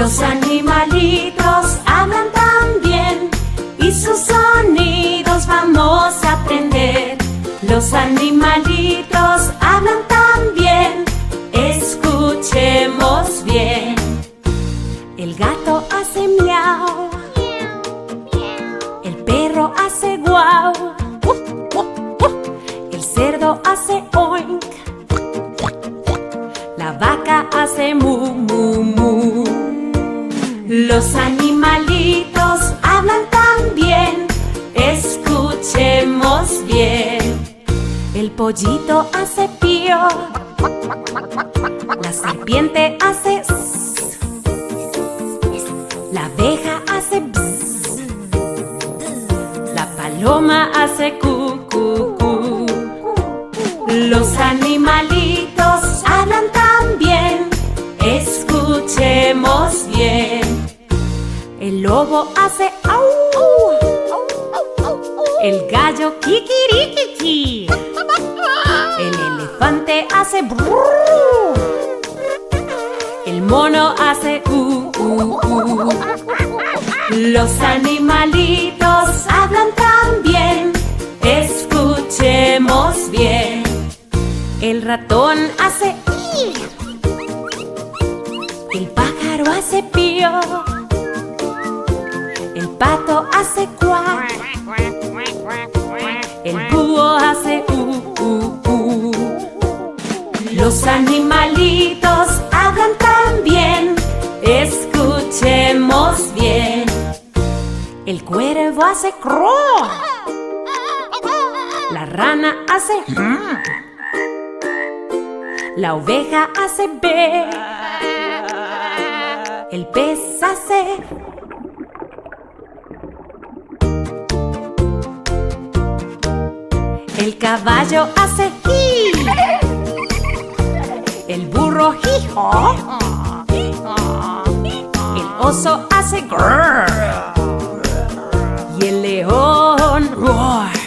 Los animalitos hablan también y sus sonidos vamos a aprender. Los animalitos hablan también, escuchemos bien. El gato hace miau, el perro hace guau, el cerdo hace oink, la vaca hace mu, mu, mu. Los animalitos hablan también, escuchemos bien. El pollito hace pío, la serpiente hace ss, la abeja hace bzz, la paloma hace cu, cu, cu. Los animalitos hablan también, escuchemos bien. El lobo hace au, el gallo kikirikiki, el elefante hace brrr, el mono hace Los animalitos hablan también, escuchemos bien. El ratón hace i, el pájaro hace pío, el pato hace cuac, el búho hace Los animalitos hablan también, escuchemos bien. El cuervo hace cro, la rana hace la oveja hace b, el pez hace. El caballo hace ji, el burro jijo, el oso hace grrr y el león roar.